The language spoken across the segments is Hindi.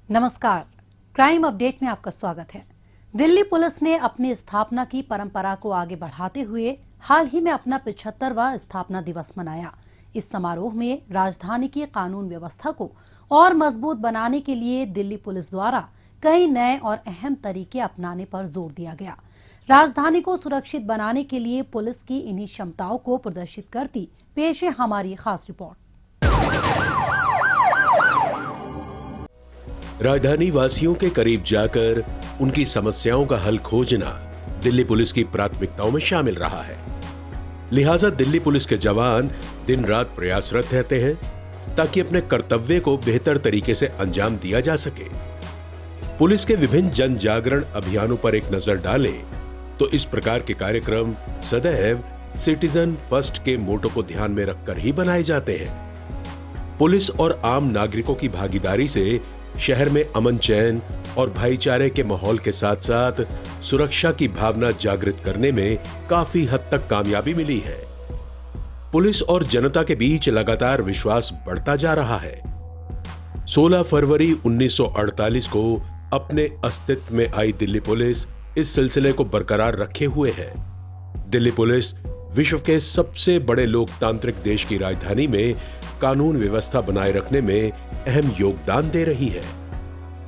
नमस्कार, क्राइम अपडेट में आपका स्वागत है। दिल्ली पुलिस ने अपनी स्थापना की परंपरा को आगे बढ़ाते हुए हाल ही में अपना 75वां स्थापना दिवस मनाया। इस समारोह में राजधानी की कानून व्यवस्था को और मजबूत बनाने के लिए दिल्ली पुलिस द्वारा कई नए और अहम तरीके अपनाने पर जोर दिया गया। राजधानी को सुरक्षित बनाने के लिए पुलिस की इन्हीं क्षमताओं को प्रदर्शित करती पेश है हमारी खास रिपोर्ट। राजधानी वासियों के करीब जाकर उनकी समस्याओं का हल खोजना दिल्ली पुलिस की प्राथमिकताओं में शामिल रहा है। लिहाजा दिल्ली पुलिस के जवान दिन रात प्रयासरत रहते हैं ताकि अपने कर्तव्य को बेहतर तरीके से अंजाम दिया जा सके। पुलिस के विभिन्न जन जागरण अभियानों पर एक नजर डालें तो इस प्रकार के कार्यक्रम सदैव सिटीजन फर्स्ट के मोटो को ध्यान में रखकर ही बनाए जाते हैं। पुलिस और आम नागरिकों की भागीदारी से शहर में अमन चैन और भाईचारे के माहौल के साथ साथ सुरक्षा की भावना जागृत करने में काफी हद तक कामयाबी मिली है। पुलिस और जनता के बीच लगातार विश्वास बढ़ता जा रहा है। 16 फरवरी 1948 को अपने अस्तित्व में आई दिल्ली पुलिस इस सिलसिले को बरकरार रखे हुए है। दिल्ली पुलिस विश्व के सबसे बड़े लोकतांत्रिक देश की राजधानी में कानून व्यवस्था बनाए रखने में अहम योगदान दे रही है।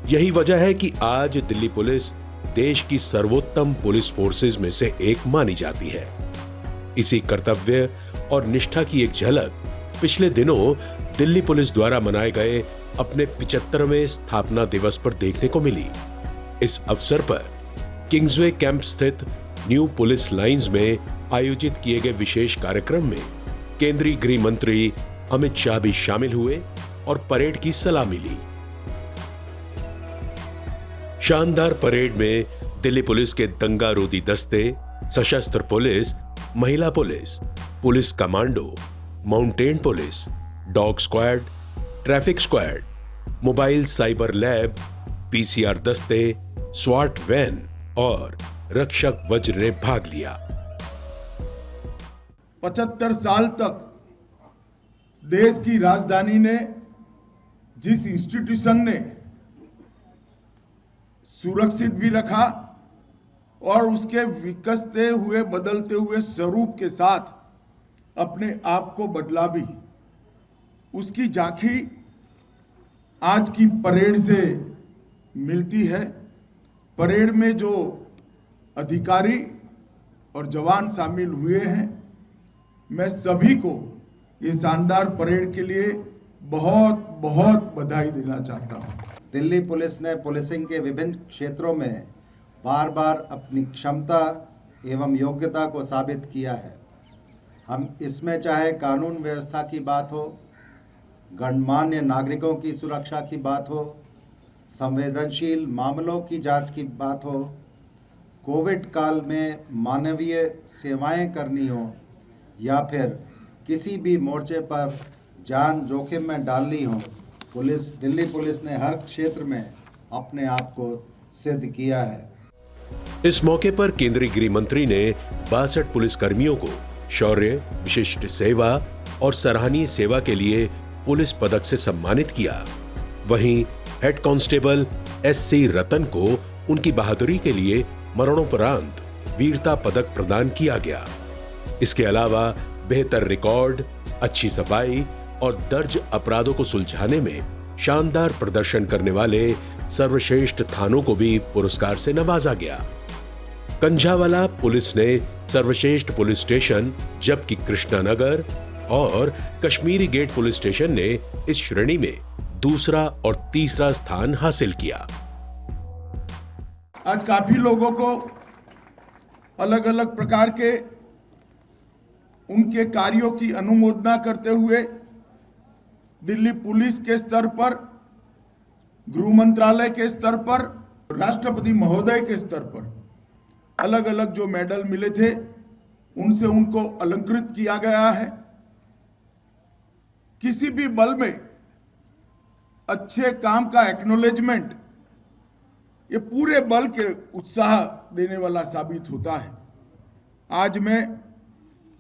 यही वजह है कि आज दिल्ली पुलिस देश की सर्वोत्तम पुलिस फोर्सेज में से एक मानी जाती है। इसी कर्तव्य और निष्ठा की एक झलक पिछले दिनों दिल्ली पुलिस द्वारा मनाए गए अपने 75वें स्थापना दिवस पर देखने को मिली। इस अवसर पर किंग्सवे कैंप स्थित न्यू पुलिस लाइंस में आयोजित किए गए विशेष कार्यक्रम में केंद्रीय गृह मंत्री अमित शाह भी शामिल हुए और परेड की सलामी ली। शानदार परेड में दिल्ली पुलिस के दंगारोधी दस्ते, सशस्त्र पुलिस, महिला police, police commando, mountain police, dog squad, traffic squad, mobile cyber lab, PCR दस्ते, स्वाट वैन और रक्षक वज्र ने भाग लिया। 75 साल तक देश की राजधानी ने जिस इंस्टीट्यूशन ने सुरक्षित भी रखा और उसके विकसते हुए बदलते हुए स्वरूप के साथ अपने आप को बदला भी, उसकी झांकी आज की परेड से मिलती है। परेड में जो अधिकारी और जवान शामिल हुए हैं, मैं सभी को ये शानदार परेड के लिए बहुत बहुत बधाई देना चाहता हूँ। दिल्ली पुलिस ने पुलिसिंग के विभिन्न क्षेत्रों में बार बार अपनी क्षमता एवं योग्यता को साबित किया है। हम इसमें चाहे कानून व्यवस्था की बात हो, गणमान्य नागरिकों की सुरक्षा की बात हो, संवेदनशील मामलों की जांच की बात हो, कोविड काल में मानवीय सेवाएं करनी हो या फिर किसी भी मोर्चे पर जान जोखिम में डालनी हो, दिल्ली पुलिस ने हर क्षेत्र में अपने आप को सिद्ध किया है। इस मौके पर केंद्रीय गृह मंत्री ने 62 पुलिस कर्मियों को शौर्य, विशिष्ट सेवा और सराहनीय सेवा के लिए पुलिस पदक से सम्मानित किया। वहीं हेड कांस्टेबल एससी रतन को उनकी बहादुरी के लिए मरणोपरांत वीरता पदक प्रदान किया गया। इसके अलावा बेहतर रिकॉर्ड, अच्छी सफाई और दर्ज अपराधों को सुलझाने में शानदार प्रदर्शन करने वाले सर्वश्रेष्ठ थानों को भी पुरस्कार से नवाजा गया। कंझावाला पुलिस ने सर्वश्रेष्ठ पुलिस स्टेशन, जबकि कृष्णानगर और कश्मीरी गेट पुलिस स्टेशन ने इस श्रेणी में दूसरा और तीसरा स्थान हासिल किया। आज काफी लोगों को अलग अलग प्रकार के उनके कार्यों की अनुमोदना करते हुए दिल्ली पुलिस के स्तर पर, गृह मंत्रालय के स्तर पर, राष्ट्रपति महोदय के स्तर पर अलग अलग जो मेडल मिले थे उनसे उनको अलंकृत किया गया है। किसी भी बल में अच्छे काम का एक्नॉलेजमेंट ये पूरे बल के उत्साह देने वाला साबित होता है। आज मैं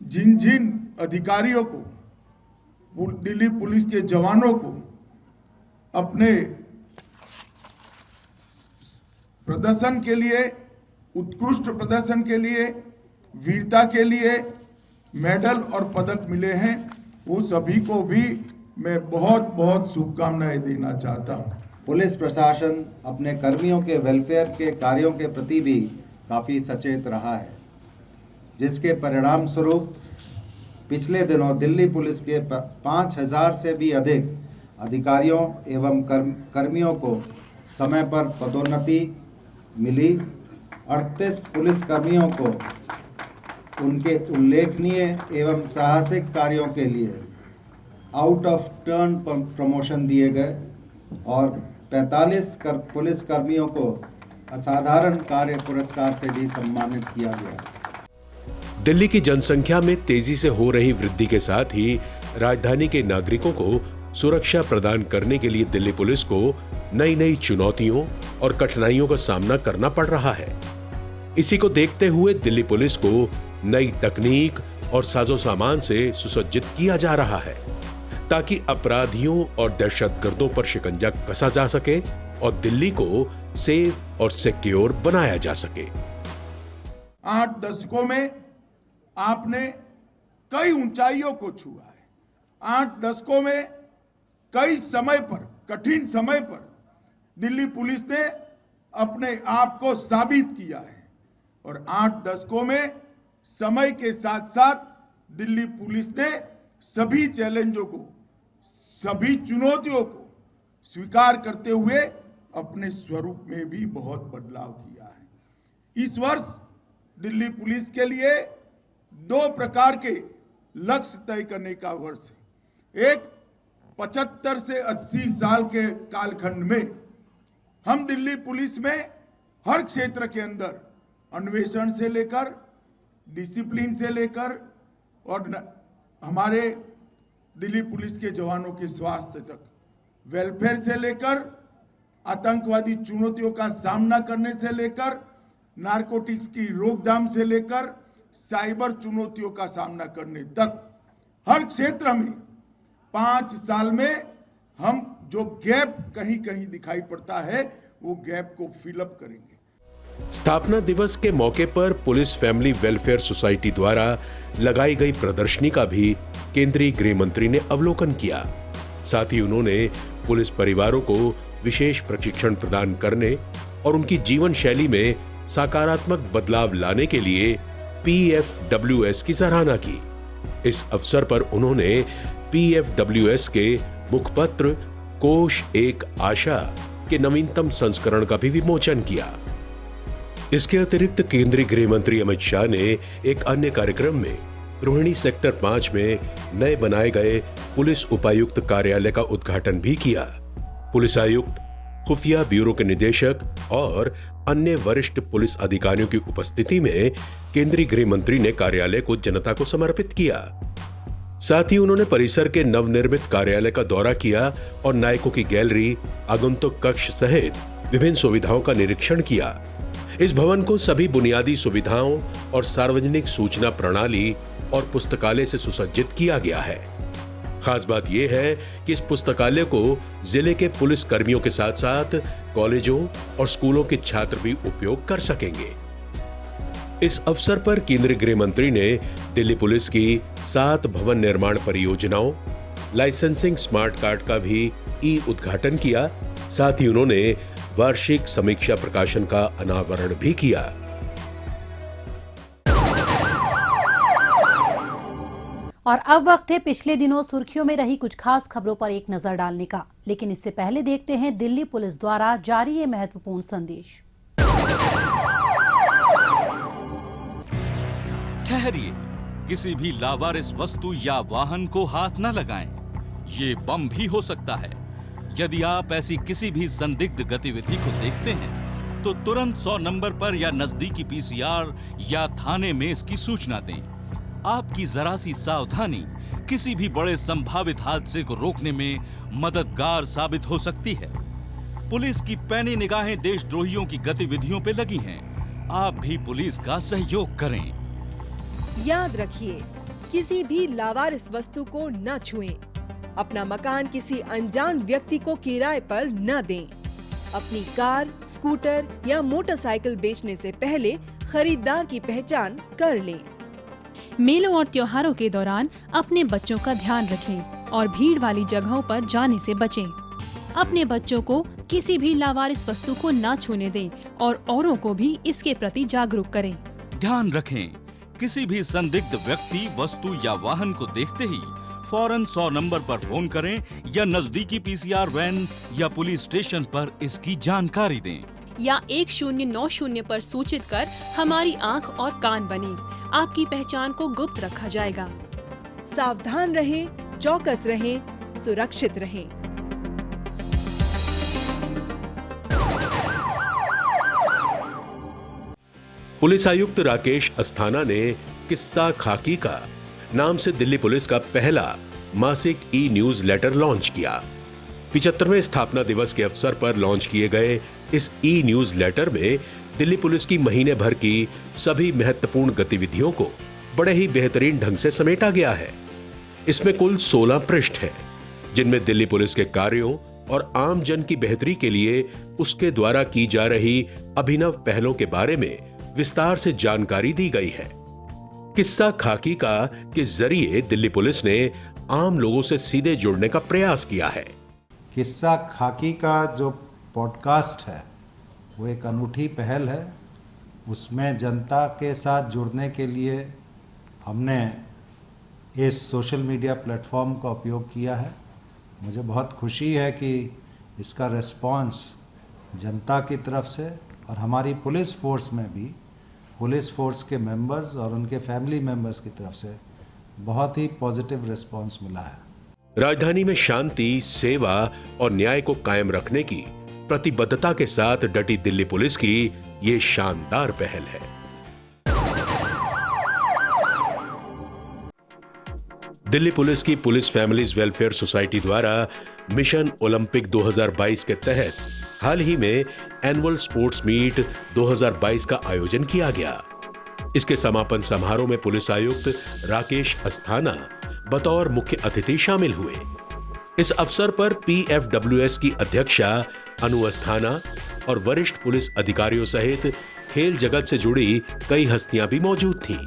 जिन जिन अधिकारियों को, दिल्ली पुलिस के जवानों को अपने प्रदर्शन के लिए, उत्कृष्ट प्रदर्शन के लिए, वीरता के लिए मेडल और पदक मिले हैं, वो सभी को भी मैं बहुत बहुत शुभकामनाएं देना चाहता हूं। पुलिस प्रशासन अपने कर्मियों के वेलफेयर के कार्यों के प्रति भी काफ़ी सचेत रहा है, जिसके परिणाम स्वरूप पिछले दिनों दिल्ली पुलिस के 5000 से भी अधिक अधिकारियों एवं कर्मियों को समय पर पदोन्नति मिली। 38 पुलिस कर्मियों को उनके उल्लेखनीय एवं साहसिक कार्यों के लिए आउट ऑफ टर्न प्रमोशन दिए गए और 45 पुलिस कर्मियों को असाधारण कार्य पुरस्कार से भी सम्मानित किया गया। दिल्ली की जनसंख्या में तेजी से हो रही वृद्धि के साथ ही राजधानी के नागरिकों को सुरक्षा प्रदान करने के लिए दिल्ली पुलिस को नई नई चुनौतियों और कठिनाइयों का सामना करना पड़ रहा है। इसी को देखते हुए दिल्ली पुलिस को नई तकनीक और साजो सामान से सुसज्जित किया जा रहा है, ताकि अपराधियों और दहशतगर्दों पर शिकंजा कसा जा सके और दिल्ली को सेफ और सिक्योर बनाया जा सके। 8 दशकों में आपने कई ऊंचाइयों को छुआ है। 8 दशकों में कई समय पर, कठिन समय पर दिल्ली पुलिस ने अपने आप को साबित किया है और 8 दशकों में समय के साथ साथ दिल्ली पुलिस ने सभी चैलेंजों को, सभी चुनौतियों को स्वीकार करते हुए अपने स्वरूप में भी बहुत बदलाव किया है। इस वर्ष दिल्ली पुलिस के लिए 2 प्रकार के लक्ष्य तय करने का वर्ष है। एक 75 से 80 साल के कालखंड में हम दिल्ली पुलिस में हर क्षेत्र के अंदर अन्वेषण से लेकर, डिसिप्लिन से लेकर और हमारे दिल्ली पुलिस के जवानों के स्वास्थ्य तक, वेलफेयर से लेकर आतंकवादी चुनौतियों का सामना करने से लेकर, नारकोटिक्स की रोकथाम से लेकर साइबर चुनौतियों का सामना करने तक, हर क्षेत्र में 5 साल में हम जो गैप कहीं कहीं दिखाई पड़ता है, वो गैप को फिलअप करेंगे। स्थापना दिवस के मौके पर पुलिस फैमिली वेलफेयर सोसाइटी द्वारा लगाई गई प्रदर्शनी का भी केंद्रीय गृह मंत्री ने अवलोकन किया। साथ ही उन्होंने पुलिस परिवारों को विशेष प्रशिक्षण प्रदान करने और उनकी जीवन शैली में सकारात्मक बदलाव लाने के लिए PFWS की सराहना की। इस अवसर पर उन्होंने PFWS के मुखपत्र कोश एक आशा के नवीनतम संस्करण का भी विमोचन किया। इसके अतिरिक्त केंद्रीय गृह मंत्री अमित शाह ने एक अन्य कार्यक्रम में रोहिणी सेक्टर 5 में नए बनाए गए पुलिस उपायुक्त कार्यालय का उद्घाटन भी किया। पुलिस आयुक्त, खुफिया ब्यूरो के निदेशक और अन्य वरिष्ठ पुलिस अधिकारियों की उपस्थिति में केंद्रीय गृह मंत्री ने कार्यालय को जनता को समर्पित किया। साथ ही उन्होंने परिसर के नवनिर्मित कार्यालय का दौरा किया और नायकों की गैलरी, आगंतुक कक्ष सहित विभिन्न सुविधाओं का निरीक्षण किया। इस भवन को सभी बुनियादी सुविधाओं और सार्वजनिक सूचना प्रणाली और पुस्तकालय से सुसज्जित किया गया है। खास बात यह है कि इस पुस्तकालय को जिले के पुलिस कर्मियों के साथ साथ कॉलेजों और स्कूलों के छात्र भी उपयोग कर सकेंगे। इस अवसर पर केंद्रीय गृह मंत्री ने दिल्ली पुलिस की 7 भवन निर्माण परियोजनाओं, लाइसेंसिंग स्मार्ट कार्ड का भी उद्घाटन किया। साथ ही उन्होंने वार्षिक समीक्षा प्रकाशन का अनावरण भी किया। और अब वक्त है पिछले दिनों सुर्खियों में रही कुछ खास खबरों पर एक नजर डालने का, लेकिन इससे पहले देखते हैं दिल्ली पुलिस द्वारा जारी ये महत्वपूर्ण संदेश। ठहरिए, किसी भी लावारिस वस्तु या वाहन को हाथ न लगाएं। ये बम भी हो सकता है। यदि आप ऐसी किसी भी संदिग्ध गतिविधि को देखते हैं तो तुरंत 100 नंबर पर या नजदीकी PCR या थाने में इसकी सूचना दें। आपकी जरा सी सावधानी किसी भी बड़े संभावित हादसे को रोकने में मददगार साबित हो सकती है। पुलिस की पैनी निगाहें देशद्रोहियों की गतिविधियों पे लगी हैं। आप भी पुलिस का सहयोग करें। याद रखिए, किसी भी लावारिस वस्तु को न छुएं। अपना मकान किसी अनजान व्यक्ति को किराए पर न दें। अपनी कार, स्कूटर या मोटरसाइकिल बेचने से पहले खरीदार की पहचान कर लें। मेलों और त्योहारों के दौरान अपने बच्चों का ध्यान रखें और भीड़ वाली जगहों पर जाने से बचें। अपने बच्चों को किसी भी लावारिस वस्तु को ना छूने दें और औरों को भी इसके प्रति जागरूक करें। ध्यान रखें, किसी भी संदिग्ध व्यक्ति, वस्तु या वाहन को देखते ही फौरन 100 नंबर पर फोन करें या नजदीकी पीसीआर वैन या पुलिस स्टेशन पर इसकी जानकारी दें। या 1090 पर सूचित कर हमारी आंख और कान बने। आपकी पहचान को गुप्त रखा जाएगा। सावधान रहें, चौकस रहें, सुरक्षित रहें। पुलिस आयुक्त राकेश अस्थाना ने किस्सा खाकी का नाम से दिल्ली पुलिस का पहला मासिक ई न्यूज लेटर लॉन्च किया। 75वें स्थापना दिवस के अवसर पर लॉन्च किए गए इस ई न्यूज लेटर में दिल्ली पुलिस की महीने भर की सभी महत्वपूर्ण गतिविधियों को बड़े ही बेहतरीन ढंग से समेटा गया है। इसमें कुल 16 पृष्ठ हैं, जिनमें दिल्ली पुलिस के कार्यों और आम जन की बेहतरी के लिए उसके द्वारा की जा रही अभिनव पहलों के बारे में विस्तार से जानकारी दी गई है। किस्सा खाकी का के जरिए दिल्ली पुलिस ने आम लोगों से सीधे जुड़ने का प्रयास किया है। किस्सा खाकी का जो पॉडकास्ट है वो एक अनूठी पहल है। उसमें जनता के साथ जुड़ने के लिए हमने इस सोशल मीडिया प्लेटफॉर्म का उपयोग किया है। मुझे बहुत खुशी है कि इसका रिस्पांस जनता की तरफ से और हमारी पुलिस फोर्स में भी, पुलिस फोर्स के मेंबर्स और उनके फैमिली मेंबर्स की तरफ से बहुत ही पॉजिटिव रिस्पांस मिला है। राजधानी में शांति, सेवा और न्याय को कायम रखने की प्रतिबद्धता के साथ डटी दिल्ली पुलिस की ये शानदार पहल है। दिल्ली पुलिस की पुलिस फैमिलीज वेलफेयर सोसाइटी द्वारा मिशन ओलंपिक 2022 के तहत हाल ही में एनुअल स्पोर्ट्स मीट 2022 का आयोजन किया गया। इसके समापन समारोह में पुलिस आयुक्त राकेश अस्थाना बतौर मुख्य अतिथि शामिल हुए। इस अवसर पर PFWS की अध्यक्षा अनु अस्थाना और वरिष्ठ पुलिस अधिकारियों सहित खेल जगत से जुड़ी कई हस्तियां भी मौजूद थीं।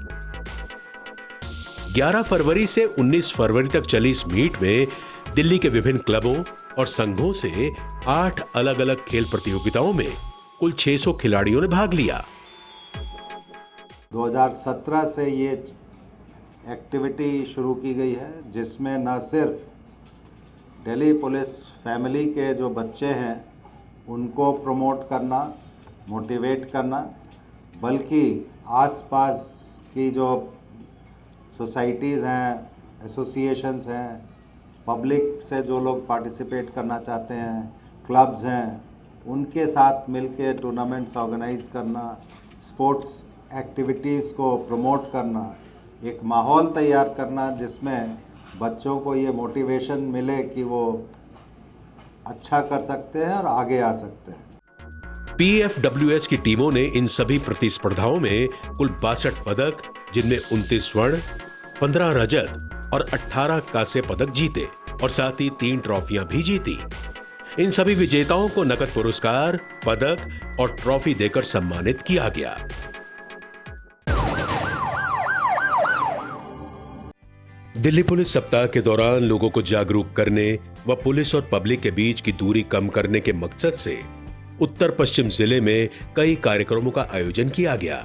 11 फरवरी से 19 फरवरी तक चली इस मीट में दिल्ली के विभिन्न क्लबों और संघों से 8 अलग अलग खेल प्रतियोगिताओं में कुल 600 खिलाड़ियों ने भाग लिया। 2017 से ये एक्टिविटी शुरू की गई है, जिसमें न सिर्फ दिल्ली पुलिस फैमिली के जो बच्चे हैं उनको प्रमोट करना, मोटिवेट करना, बल्कि आसपास की जो सोसाइटीज़ हैं, एसोसिएशंस हैं, पब्लिक से जो लोग पार्टिसिपेट करना चाहते हैं, क्लब्स हैं, उनके साथ मिलके टूर्नामेंट्स ऑर्गेनाइज करना, स्पोर्ट्स एक्टिविटीज़ को प्रमोट करना, एक माहौल तैयार करना जिसमें बच्चों को ये मोटिवेशन मिले कि वो अच्छा कर सकते हैं और आगे आ सकते हैं। PFWS की टीमों ने इन सभी प्रतिस्पर्धाओं में कुल 62 पदक, जिनमें 29 स्वर्ण, 15 रजत और 18 कांस्य पदक जीते और साथ ही 3 ट्रॉफियां भी जीती। इन सभी विजेताओं को नकद पुरस्कार, पदक और ट्रॉफी देकर सम्मानित किया गया। दिल्ली पुलिस सप्ताह के दौरान लोगों को जागरूक करने व पुलिस और पब्लिक के बीच की दूरी कम करने के मकसद से उत्तर पश्चिम जिले में कई कार्यक्रमों का आयोजन किया गया।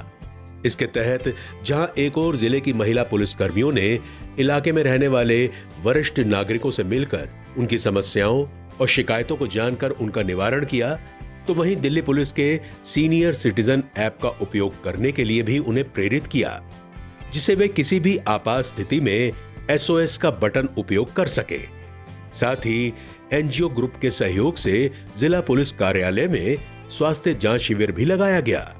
इसके तहत जहां एक और जिले की महिला पुलिस कर्मियों ने इलाके में रहने वाले वरिष्ठ नागरिकों से मिलकर उनकी समस्याओं और शिकायतों को जानकर उनका निवारण किया, तो वहीं दिल्ली पुलिस के सीनियर सिटीजन ऐप का उपयोग करने के लिए भी उन्हें प्रेरित किया, जिसे वे किसी भी आपात स्थिति में SOS का बटन उपयोग कर सके। साथ ही NGO ग्रुप के सहयोग से जिला पुलिस कार्यालय में स्वास्थ्य जांच शिविर भी लगाया गया।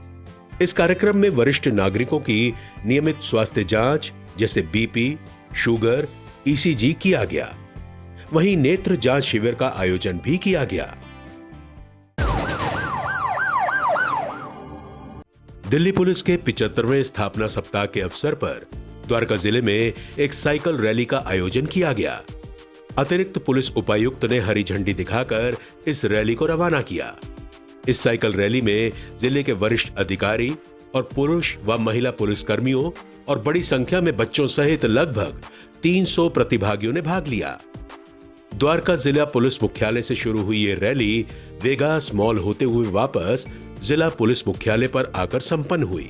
इस कार्यक्रम में वरिष्ठ नागरिकों की नियमित स्वास्थ्य जांच जैसे BP, शुगर, ECG किया गया। वहीं नेत्र जांच शिविर का आयोजन भी किया गया। दिल्ली पुलिस के 75वें स्थापना सप्ताह के अवसर पर द्वारका जिले में एक साइकिल रैली का आयोजन किया गया। अतिरिक्त पुलिस उपायुक्त ने हरी झंडी दिखाकर इस रैली को रवाना किया। इस साइकिल रैली में जिले के वरिष्ठ अधिकारी और पुरुष व महिला पुलिसकर्मियों और बड़ी संख्या में बच्चों सहित लगभग 300 प्रतिभागियों ने भाग लिया। द्वारका जिला पुलिस मुख्यालय से शुरू हुई ये रैली वेगास मॉल होते हुए वापस जिला पुलिस मुख्यालय पर आकर संपन्न हुई।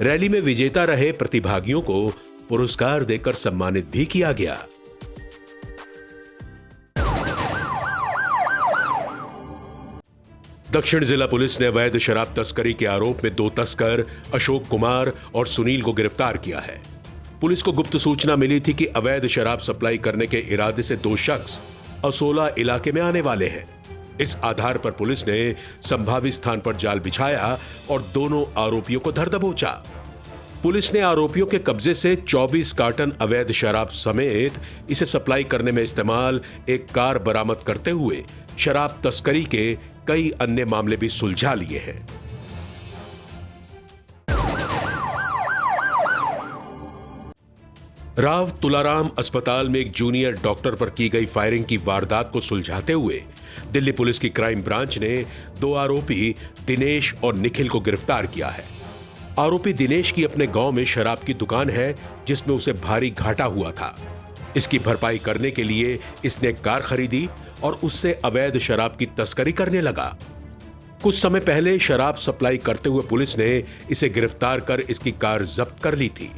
रैली में विजेता रहे प्रतिभागियों को पुरस्कार देकर सम्मानित भी किया गया। दक्षिण जिला पुलिस ने अवैध शराब तस्करी के आरोप में 2 तस्कर अशोक कुमार और सुनील को गिरफ्तार किया है। पुलिस को गुप्त सूचना मिली थी कि अवैध शराब सप्लाई करने के इरादे से 2 शख्स असोला इलाके में आने वाले हैं। इस आधार पर पुलिस ने संभावित स्थान पर जाल बिछाया और दोनों आरोपियों को धर दबोचा। पुलिस ने आरोपियों के कब्जे से 24 कार्टन अवैध शराब समेत इसे सप्लाई करने में इस्तेमाल एक कार बरामद करते हुए शराब तस्करी के कई अन्य मामले भी सुलझा लिए हैं। राव तुलाराम अस्पताल में एक जूनियर डॉक्टर पर की गई फायरिंग की वारदात को सुलझाते हुए दिल्ली पुलिस की क्राइम ब्रांच ने 2 आरोपी दिनेश और निखिल को गिरफ्तार किया है। आरोपी दिनेश की अपने गांव में शराब की दुकान है जिसमें उसे भारी घाटा हुआ था। इसकी भरपाई करने के लिए इसने कार खरीदी और उससे अवैध शराब की तस्करी करने लगा। कुछ समय पहले शराब सप्लाई करते हुए पुलिस ने इसे गिरफ्तार कर इसकी कार जब्त कर ली थी।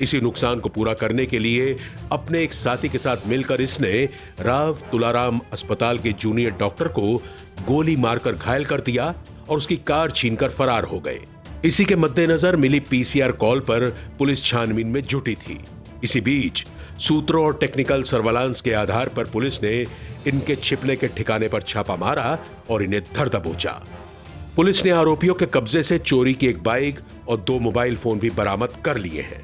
इसी नुकसान को पूरा करने के लिए अपने एक साथी के साथ मिलकर इसने राव तुलाराम अस्पताल के जूनियर डॉक्टर को गोली मारकर घायल कर दिया और उसकी कार छीनकर फरार हो गए। इसी के मद्देनजर मिली पीसीआर कॉल पर पुलिस छानबीन में जुटी थी। इसी बीच सूत्रों और टेक्निकल सर्वेलांस के आधार पर पुलिस ने इनके छिपने के ठिकाने पर छापा मारा और इन्हें धर दबोचा। पुलिस ने आरोपियों के कब्जे से चोरी की एक बाइक और 2 मोबाइल फोन भी बरामद कर लिए हैं।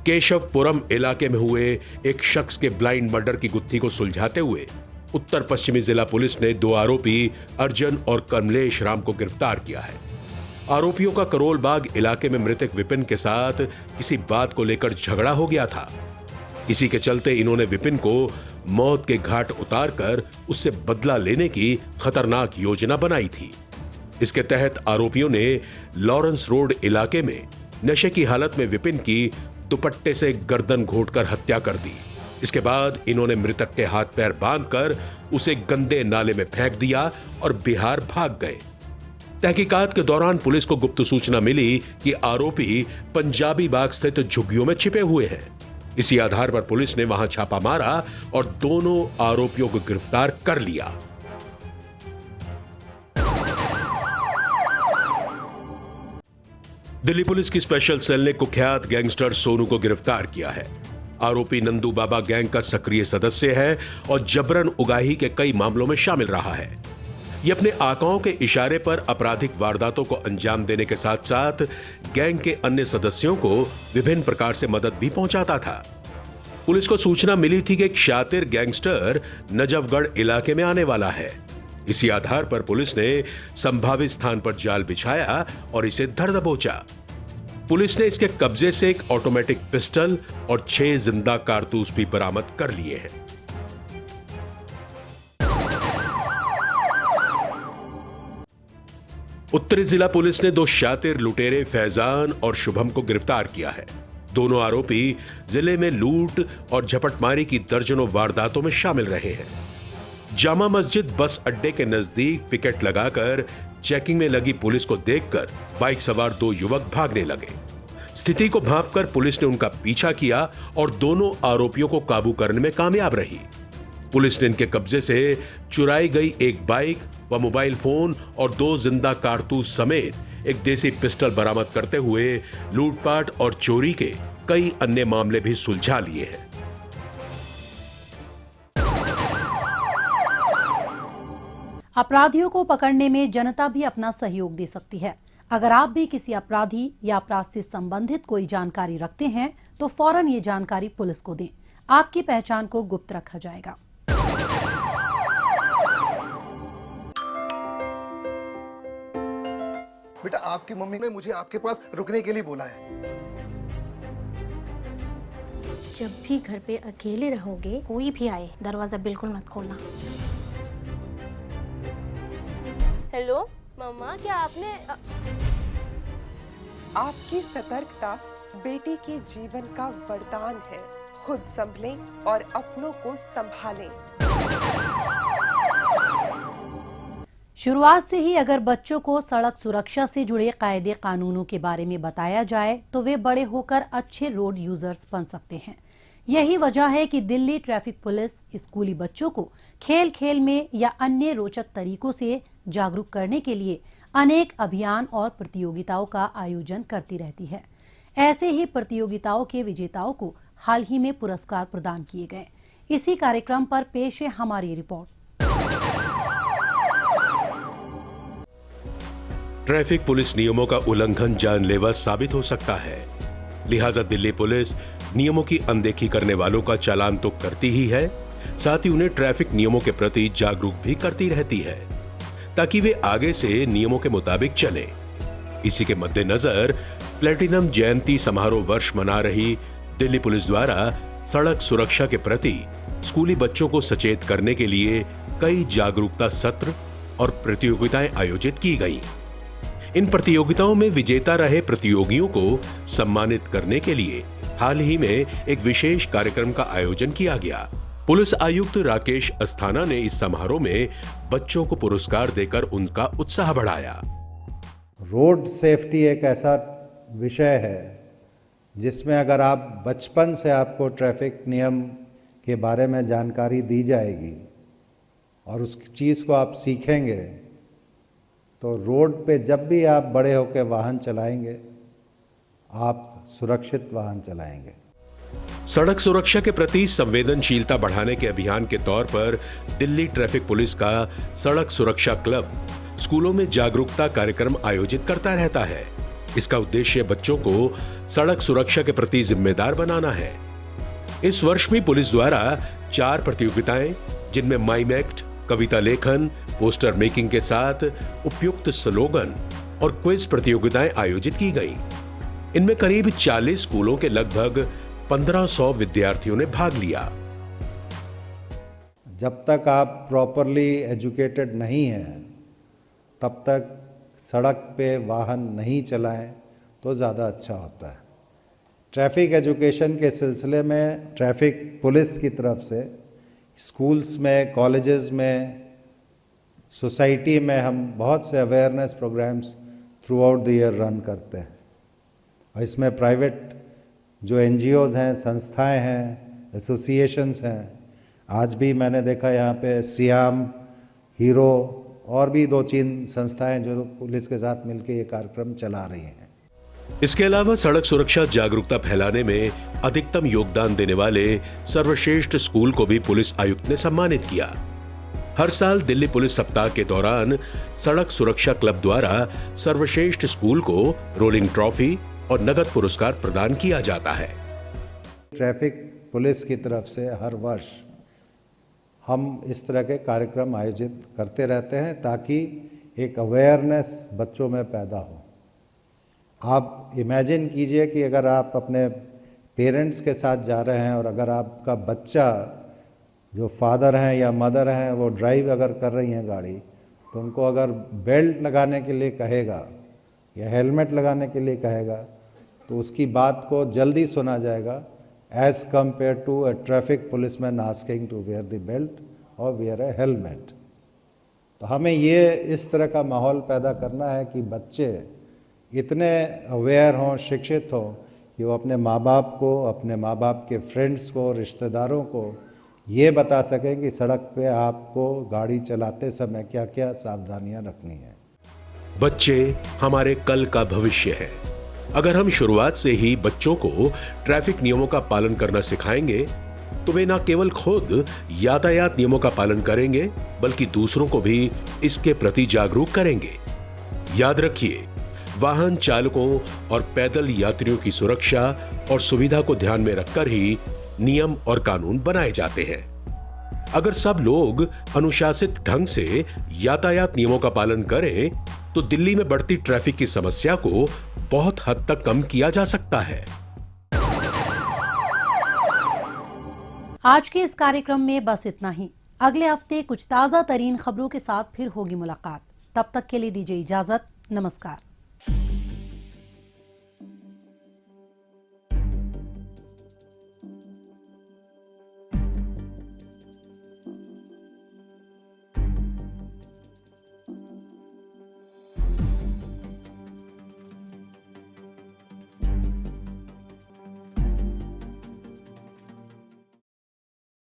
केशवपुरम इलाके में हुए एक शख्स के ब्लाइंड मर्डर की गुत्थी को सुलझाते हुए उत्तर पश्चिमी जिला पुलिस ने 2 आरोपी अर्जुन और कमलेश राम को गिरफ्तार किया है। आरोपियों का करोल बाग इलाके में मृतक विपिन के साथ किसी बात को लेकर झगड़ा हो गया था। इसी के चलते इन्होंने विपिन को मौत के घाट उतारकर उससे बदला लेने की खतरनाक योजना बनाई थी। इसके तहत आरोपियों ने लॉरेंस रोड इलाके में नशे की हालत में विपिन की दुपट्टे से गर्दन घोंटकर हत्या कर दी। इसके बाद इन्होंने मृतक के हाथ पैर बांधकर उसे गंदे नाले में फेंक दिया और बिहार भाग गए। तहकीकात के दौरान पुलिस को गुप्त सूचना मिली कि आरोपी पंजाबी बाग स्थित झुग्गियों में छिपे हुए हैं। इसी आधार पर पुलिस ने वहां छापा मारा और दोनों आरोपियों को गिरफ्तार कर लिया। दिल्ली पुलिस की स्पेशल सेल ने कुख्यात गैंगस्टर सोनू को गिरफ्तार किया है। आरोपी नंदू बाबा गैंग का सक्रिय सदस्य है और जबरन उगाही के कई मामलों में शामिल रहा है। यह अपने आकाओं के इशारे पर आपराधिक वारदातों को अंजाम देने के साथ साथ गैंग के अन्य सदस्यों को विभिन्न प्रकार से मदद भी पहुंचाता था। पुलिस को सूचना मिली थी कि एक शातिर गैंगस्टर नजफगढ़ इलाके में आने वाला है। इसी आधार पर पुलिस ने संभावित स्थान पर जाल बिछाया और इसे धर दबोचा। पुलिस ने इसके कब्जे से एक ऑटोमेटिक पिस्टल और 6 जिंदा कारतूस भी बरामद कर लिए हैं। उत्तरी जिला पुलिस ने 2 शातिर लुटेरे फैजान और शुभम को गिरफ्तार किया है। दोनों आरोपी जिले में लूट और झपटमारी की दर्जनों वारदातों में शामिल रहे हैं। जामा मस्जिद बस अड्डे के नजदीक पिकेट लगाकर चेकिंग में लगी पुलिस को देखकर बाइक सवार 2 युवक भागने लगे। स्थिति को भांपकर पुलिस ने उनका पीछा किया और दोनों आरोपियों को काबू करने में कामयाब रही। पुलिस ने इनके कब्जे से चुराई गई एक बाइक व मोबाइल फोन और 2 जिंदा कारतूस समेत एक देसी पिस्टल बरामद करते हुए लूटपाट और चोरी के कई अन्य मामले भी सुलझा लिए हैं। अपराधियों को पकड़ने में जनता भी अपना सहयोग दे सकती है। अगर आप भी किसी अपराधी या अपराध से संबंधित कोई जानकारी रखते हैं तो फौरन ये जानकारी पुलिस को दें। आपकी पहचान को गुप्त रखा जाएगा। बेटा, आपकी मम्मी ने मुझे आपके पास रुकने के लिए बोला है। जब भी घर पे अकेले रहोगे, कोई भी आए दरवाजा बिल्कुल मत खोलना। हेलो मम्मा, क्या आपने आपकी सतर्कता बेटे के जीवन का वरदान है। खुद संभलें और अपनों को संभालें। शुरुआत से ही अगर बच्चों को सड़क सुरक्षा से जुड़े कायदे कानूनों के बारे में बताया जाए तो वे बड़े होकर अच्छे रोड यूजर्स बन सकते हैं। यही वजह है कि दिल्ली ट्रैफिक पुलिस स्कूली बच्चों को खेल खेल में या अन्य रोचक तरीकों से जागरूक करने के लिए अनेक अभियान और प्रतियोगिताओं का आयोजन करती रहती है। ऐसे ही प्रतियोगिताओं के विजेताओं को हाल ही में पुरस्कार प्रदान किए गए। इसी कार्यक्रम पर पेश है हमारी रिपोर्ट। ट्रैफिक पुलिस नियमों का उल्लंघन जानलेवा साबित हो सकता है, लिहाजा दिल्ली पुलिस नियमों की अनदेखी करने वालों का चालान तो करती ही है, साथ ही उन्हें ट्रैफिक नियमों के प्रति जागरूक भी करती रहती है ताकि वे आगे से नियमों के मुताबिक चलें। इसी के मद्देनजर प्लेटिनम जयंती समारोह वर्ष मना रही दिल्ली पुलिस द्वारा सड़क सुरक्षा के प्रति स्कूली बच्चों को सचेत करने के लिए कई जागरूकता सत्र और प्रतियोगिताएं आयोजित की गई। इन प्रतियोगिताओं में विजेता रहे प्रतियोगियों को सम्मानित करने के लिए हाल ही में एक विशेष कार्यक्रम का आयोजन किया गया। पुलिस आयुक्त राकेश अस्थाना ने इस समारोह में बच्चों को पुरस्कार देकर उनका उत्साह बढ़ाया। रोड सेफ्टी एक ऐसा विषय है जिसमें अगर आप बचपन से आपको ट्रैफिक नियम के बारे में जानकारी दी जाएगी और उस चीज़ को आप सीखेंगे तो रोड पे जब भी आप बड़े होकर वाहन चलाएंगे आप सुरक्षित वाहन चलाएंगे। सड़क सुरक्षा के प्रति संवेदनशीलता बढ़ाने के अभियान के तौर पर दिल्ली ट्रैफिक पुलिस का सड़क सुरक्षा क्लब स्कूलों में जागरूकता कार्यक्रम आयोजित करता रहता है। इसका उद्देश्य बच्चों को सड़क सुरक्षा के प्रति जिम्मेदार बनाना है। इस वर्ष भी पुलिस द्वारा 4 प्रतियोगिताएं, जिनमें माइम एक्ट, कविता लेखन, पोस्टर मेकिंग के साथ उपयुक्त स्लोगन और क्विज प्रतियोगिताएं आयोजित की गई। इनमें करीब 40 स्कूलों के लगभग 1500 विद्यार्थियों ने भाग लिया। जब तक आप प्रॉपरली एजुकेटेड नहीं हैं तब तक सड़क पे वाहन नहीं चलाएं तो ज़्यादा अच्छा होता है। ट्रैफिक एजुकेशन के सिलसिले में ट्रैफिक पुलिस की तरफ से स्कूल्स में, कॉलेजेस में, सोसाइटी में हम बहुत से awareness programs throughout the year run करते हैं और इसमें प्राइवेट जो NGOs हैं, संस्थाएं हैं, एसोसिएशंस हैं, आज भी मैंने देखा यहाँ पे सियाम, हीरो और भी 2-3 संस्थाएं जो पुलिस के साथ मिलकर ये कार्यक्रम चला रही हैं। इसके अलावा सड़क सुरक्षा जागरूकता फैलाने में अधिकतम योगदान देने वाले सर्वश्रेष्ठ स्कूल को भी पुलिस आयुक्त ने सम्मानित किया। हर साल दिल्ली पुलिस सप्ताह के दौरान सड़क सुरक्षा क्लब द्वारा सर्वश्रेष्ठ स्कूल को रोलिंग ट्रॉफी और नगद पुरस्कार प्रदान किया जाता है। ट्रैफिक पुलिस की तरफ से हर वर्ष हम इस तरह के कार्यक्रम आयोजित करते रहते हैं ताकि एक अवेयरनेस बच्चों में पैदा हो। आप इमेजिन कीजिए कि अगर आप अपने पेरेंट्स के साथ जा रहे हैं और अगर आपका बच्चा जो फादर हैं या मदर हैं वो ड्राइव अगर कर रही हैं गाड़ी, तो उनको अगर बेल्ट लगाने के लिए कहेगा या हेलमेट लगाने के लिए कहेगा तो उसकी बात को जल्दी सुना जाएगा as compare to a traffic policeman asking to wear the belt और वेयर अ हेलमेट। तो हमें ये इस तरह का माहौल पैदा करना है कि बच्चे इतने अवेयर हों, शिक्षित हों कि वो अपने माँ बाप को, अपने माँ बाप के फ्रेंड्स को, रिश्तेदारों को ये बता सकें कि सड़क पे आपको गाड़ी चलाते समय क्या क्या सावधानियां रखनी है। बच्चे हमारे कल का भविष्य है। अगर हम शुरुआत से ही बच्चों को ट्रैफिक नियमों का पालन करना सिखाएंगे तो वे न केवल खुद यातायात नियमों का पालन करेंगे बल्कि दूसरों को भी इसके प्रति जागरूक करेंगे। याद रखिए, वाहन चालकों और पैदल यात्रियों की सुरक्षा और सुविधा को ध्यान में रखकर ही नियम और कानून बनाए जाते हैं। अगर सब लोग अनुशासित ढंग से यातायात नियमों का पालन करें तो दिल्ली में बढ़ती ट्रैफिक की समस्या को बहुत हद तक कम किया जा सकता है। आज के इस कार्यक्रम में बस इतना ही। अगले हफ्ते कुछ ताज़ा तरीन खबरों के साथ फिर होगी मुलाकात। तब तक के लिए दीजिए इजाजत। नमस्कार।